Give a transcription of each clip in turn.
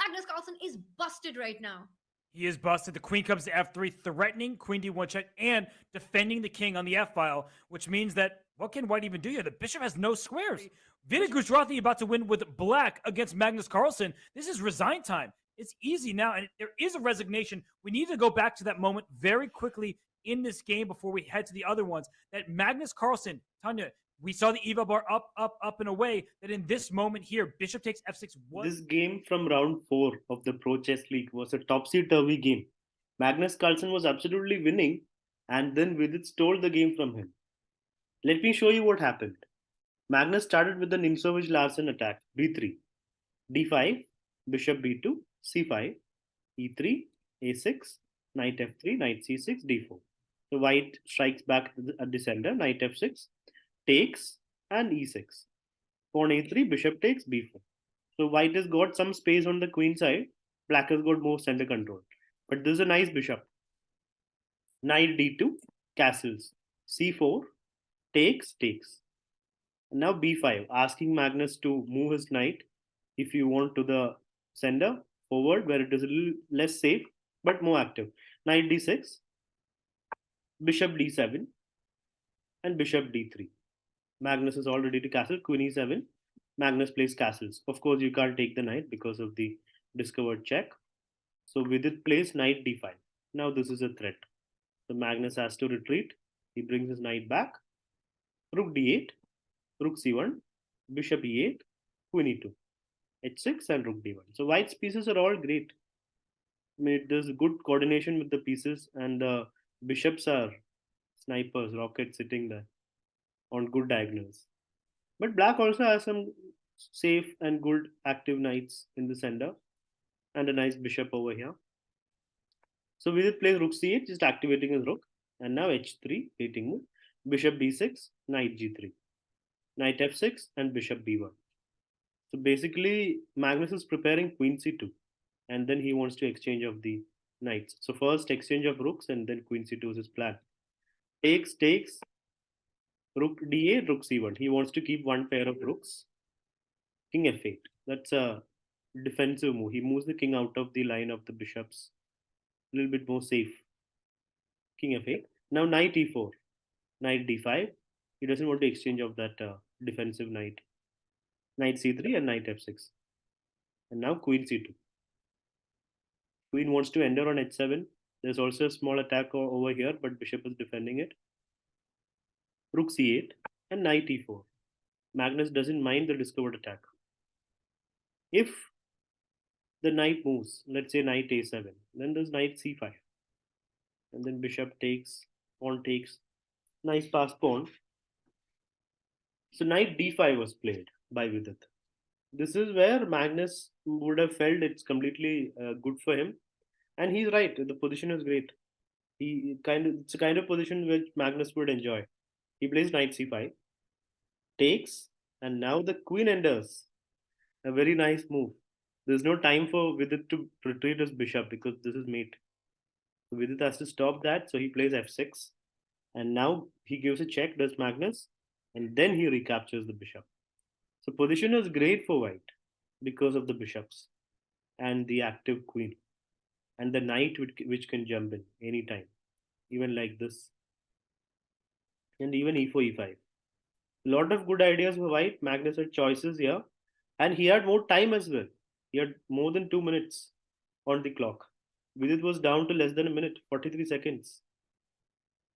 Magnus Carlsen is busted right now. He is busted. The queen comes to f3, threatening queen d1 check and defending the king on the f file, which means that what can white even do here? The bishop has no squares. Vidit Gujrathi about to win with black against Magnus Carlsen. This is resign time. It's easy now, and there is a resignation. We need to go back to that moment very quickly in this game before we head to the other ones. That Magnus Carlsen, Tanya, we saw the Eva bar up and away. That in this moment here, bishop takes f6. This game from round 4 of the Pro Chess League was a topsy turvy game. Magnus Carlsen was absolutely winning, and then Vidit stole the game from him. Let me show you what happened. Magnus started with the Nimzovich Larsen attack b3, d5, bishop b2, c5, e3, a6, knight f3, knight c6, d4. So white strikes back at the center, knight f6, takes, and e6. Pawn a3, bishop takes, b4. So white has got some space on the queen side. Black has got more center control. But this is a nice bishop. Knight d2, castles. c4, takes, takes. And now b5, asking Magnus to move his knight, if you want, to the center, forward, where it is a little less safe, but more active. Knight d6, bishop d7, and bishop d3. Magnus is all ready to castle, queen e7. Magnus plays castles. Of course, you can't take the knight because of the discovered check. So Vidit plays knight d5. Now this is a threat. So Magnus has to retreat. He brings his knight back. Rook d8, rook c1, bishop e8, queen e2, h6, and rook d1. So white's pieces are all great. I mean, there's good coordination with the pieces, and the bishops are snipers, rockets sitting there on good diagonals. But black also has some safe and good active knights in the center, and a nice bishop over here. So Vidit plays rook c8, just activating his rook. And now h3, waiting move. Bishop d6, knight g3. Knight f6, and bishop b1. So basically, Magnus is preparing queen c2. And then he wants to exchange of the knights. So first exchange of rooks, and then queen c2 is his plan. Takes, takes, rook d8, rook c1. He wants to keep one pair of rooks. King f8. That's a defensive move. He moves the king out of the line of the bishops. A little bit more safe. King f8. Now knight e4. Knight d5. He doesn't want to exchange of that defensive knight. Knight c3 and knight f6. And now queen c2. Queen wants to enter on h7. There's also a small attack over here, but bishop is defending it. Rook c8 and knight e4. Magnus doesn't mind the discovered attack. If the knight moves, let's say knight a7, then there's knight c5. And then bishop takes, pawn takes. Nice pass pawn. So knight d5 was played by Vidit. This is where Magnus would have felt it's completely good for him. And he's right, the position is great. It's a kind of position which Magnus would enjoy. He plays knight c5, takes, and now the queen enters. A very nice move. There's no time for Vidit to retreat his bishop because this is mate. So Vidit has to stop that, so he plays f6. And now he gives a check, does Magnus, and then he recaptures the bishop. So position is great for white because of the bishops and the active queen. And the knight which can jump in anytime, even like this. And even e4, e5. A lot of good ideas for white. Magnus had choices here. And he had more time as well. He had more than 2 minutes on the clock. Vidit was down to less than a minute, 43 seconds.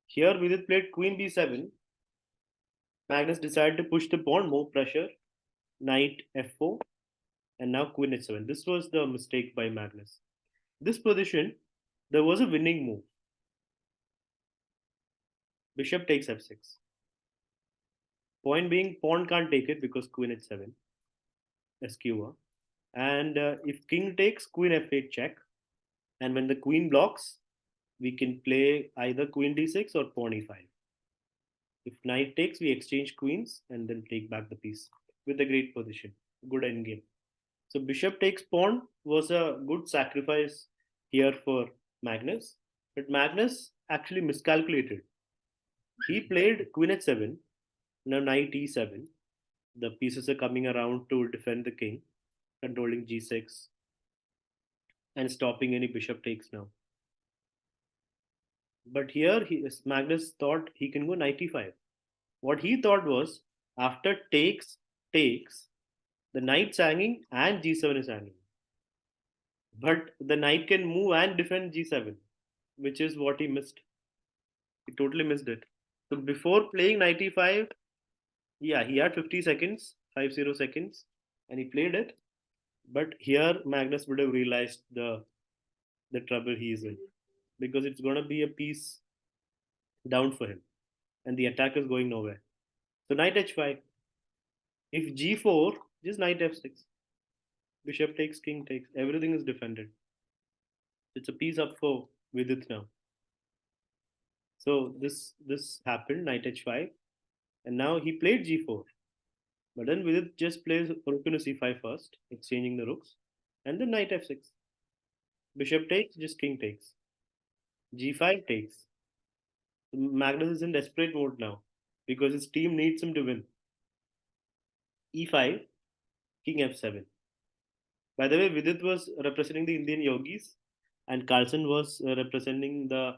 Here Vidit played queen b7. Magnus decided to push the pawn, more pressure. Knight f4. And now queen h7. This was the mistake by Magnus. This position, there was a winning move. Bishop takes f6. Point being, pawn can't take it because queen h7. Skewer. And if king takes, queen f8 check. And when the queen blocks, we can play either queen d6 or pawn e5. If knight takes, we exchange queens and then take back the piece with a great position. Good endgame. So bishop takes pawn was a good sacrifice here for Magnus. But Magnus actually miscalculated. He played queen h7, now knight e7. The pieces are coming around to defend the king, controlling g6. and stopping any bishop takes now. But here Magnus thought he can go knight e5. What he thought was after takes, the knight's hanging and g7 is hanging. But the knight can move and defend g7, which is what he missed. He totally missed it. So before playing knight e5, yeah, he had 50 seconds, 50 seconds, and he played it. But here Magnus would have realized the trouble he is in, because it's gonna be a piece down for him, and the attack is going nowhere. So knight h5. If g4, just knight f6. Bishop takes, king takes. Everything is defended. It's a piece up for Vidit now. So this happened, knight h5, and now he played g4. But then Vidit just plays rook into c5 first, exchanging the rooks, and then knight f6. Bishop takes, just king takes. g5 takes. Magnus is in desperate mode now because his team needs him to win. e5, king f7. By the way, Vidit was representing the Indian yogis, and Carlsen was representing the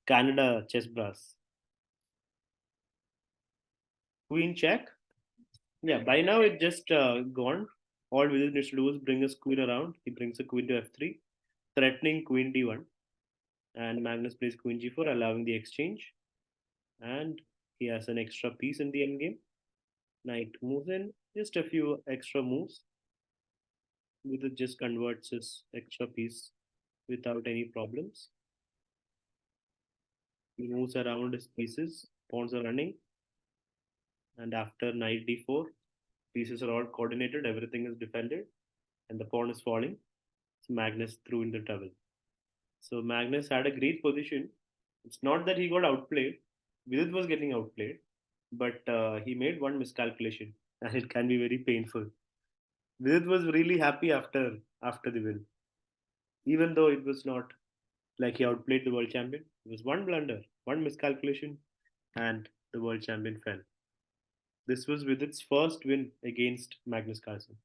Canada Chessbrahs. Queen check. Yeah, by now it just gone. All Vidit needs to do is bring his queen around. He brings a queen to f3, threatening queen d1, and Magnus plays queen g4, allowing the exchange. And he has an extra piece in the endgame. Knight moves in, just a few extra moves. Vidit just converts his extra piece without any problems. He moves around his pieces, pawns are running, and after knight d4, pieces are all coordinated, everything is defended, and the pawn is falling. So Magnus threw in the trouble. So Magnus had a great position. It's not that he got outplayed. Vidit was getting outplayed, but he made one miscalculation, and it can be very painful. Vidit was really happy after the win, even though it was not like he outplayed the world champion. It was one blunder, one miscalculation, and the world champion fell. This was Vidit's first win against Magnus Carlsen.